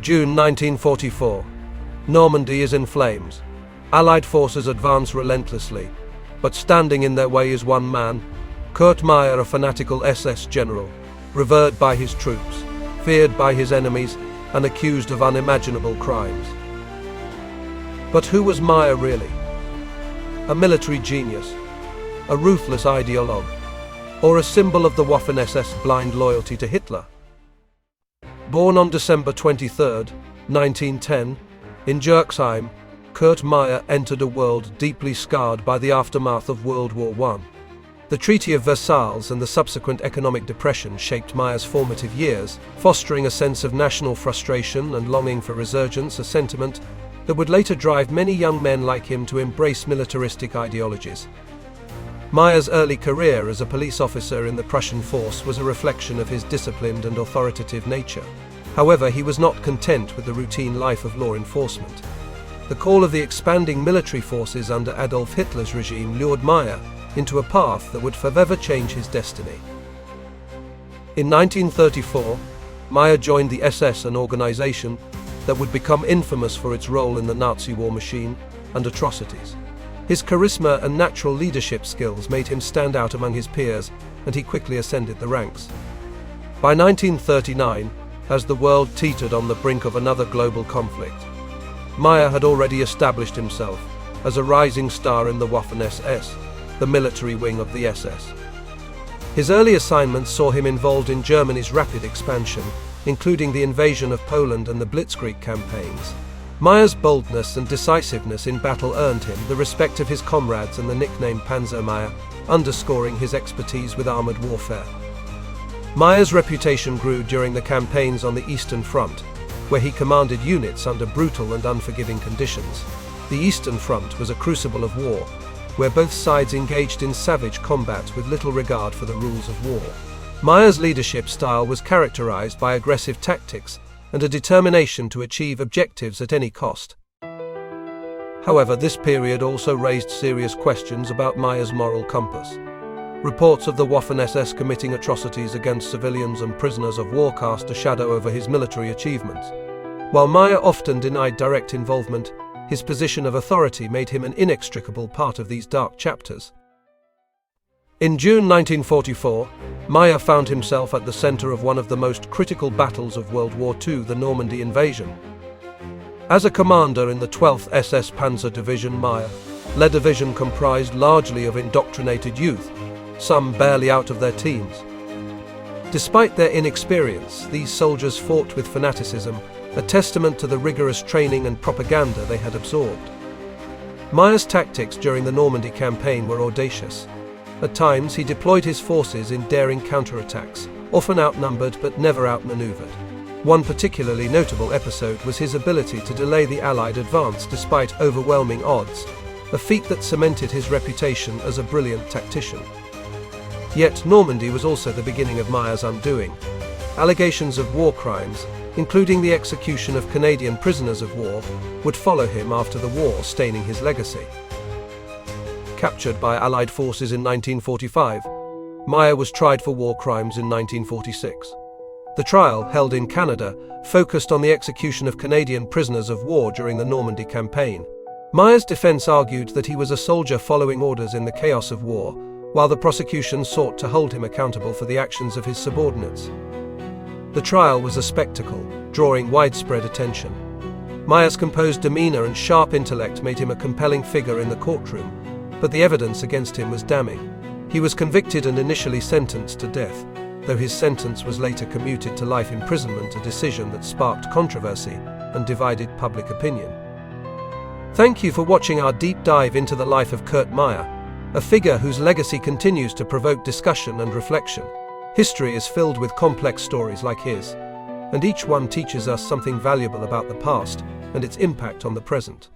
June 1944. Normandy is in flames. Allied forces advance relentlessly, but standing in their way is one man, Kurt Meyer, a fanatical SS general, revered by his troops, feared by his enemies, and accused of unimaginable crimes. But who was Meyer really? A military genius, a ruthless ideologue, or a symbol of the Waffen-SS blind loyalty to Hitler? Born on December 23, 1910, in Jerxheim, Kurt Meyer entered a world deeply scarred by the aftermath of World War I. The Treaty of Versailles and the subsequent economic depression shaped Meyer's formative years, fostering a sense of national frustration and longing for resurgence, a sentiment that would later drive many young men like him to embrace militaristic ideologies. Meyer's early career as a police officer in the Prussian force was a reflection of his disciplined and authoritative nature. However, he was not content with the routine life of law enforcement. The call of the expanding military forces under Adolf Hitler's regime lured Meyer into a path that would forever change his destiny. In 1934, Meyer joined the SS, an organization that would become infamous for its role in the Nazi war machine and atrocities. His charisma and natural leadership skills made him stand out among his peers, and he quickly ascended the ranks. By 1939, as the world teetered on the brink of another global conflict, Meyer had already established himself as a rising star in the Waffen-SS, the military wing of the SS. His early assignments saw him involved in Germany's rapid expansion, including the invasion of Poland and the Blitzkrieg campaigns. Meyer's boldness and decisiveness in battle earned him the respect of his comrades and the nickname Panzer Meyer, underscoring his expertise with armored warfare. Meyer's reputation grew during the campaigns on the Eastern Front, where he commanded units under brutal and unforgiving conditions. The Eastern Front was a crucible of war, where both sides engaged in savage combat with little regard for the rules of war. Meyer's leadership style was characterized by aggressive tactics and a determination to achieve objectives at any cost. However, this period also raised serious questions about Meyer's moral compass. Reports of the Waffen-SS committing atrocities against civilians and prisoners of war cast a shadow over his military achievements. While Meyer often denied direct involvement, his position of authority made him an inextricable part of these dark chapters. In June 1944, Meyer found himself at the center of one of the most critical battles of World War II, the Normandy invasion. As a commander in the 12th SS Panzer Division, Meyer led a division comprised largely of indoctrinated youth, some barely out of their teens. Despite their inexperience, these soldiers fought with fanaticism, a testament to the rigorous training and propaganda they had absorbed. Meyer's tactics during the Normandy Campaign were audacious. At times, he deployed his forces in daring counterattacks, often outnumbered but never outmaneuvered. One particularly notable episode was his ability to delay the Allied advance despite overwhelming odds, a feat that cemented his reputation as a brilliant tactician. Yet Normandy was also the beginning of Meyer's undoing. Allegations of war crimes, including the execution of Canadian prisoners of war, would follow him after the war, staining his legacy. Captured by Allied forces in 1945, Meyer was tried for war crimes in 1946. The trial, held in Canada, focused on the execution of Canadian prisoners of war during the Normandy Campaign. Meyer's defense argued that he was a soldier following orders in the chaos of war, while the prosecution sought to hold him accountable for the actions of his subordinates. The trial was a spectacle, drawing widespread attention. Meyer's composed demeanor and sharp intellect made him a compelling figure in the courtroom, but the evidence against him was damning. He was convicted and initially sentenced to death, though his sentence was later commuted to life imprisonment, a decision that sparked controversy and divided public opinion. Thank you for watching our deep dive into the life of Kurt Meyer, a figure whose legacy continues to provoke discussion and reflection. History is filled with complex stories like his, and each one teaches us something valuable about the past and its impact on the present.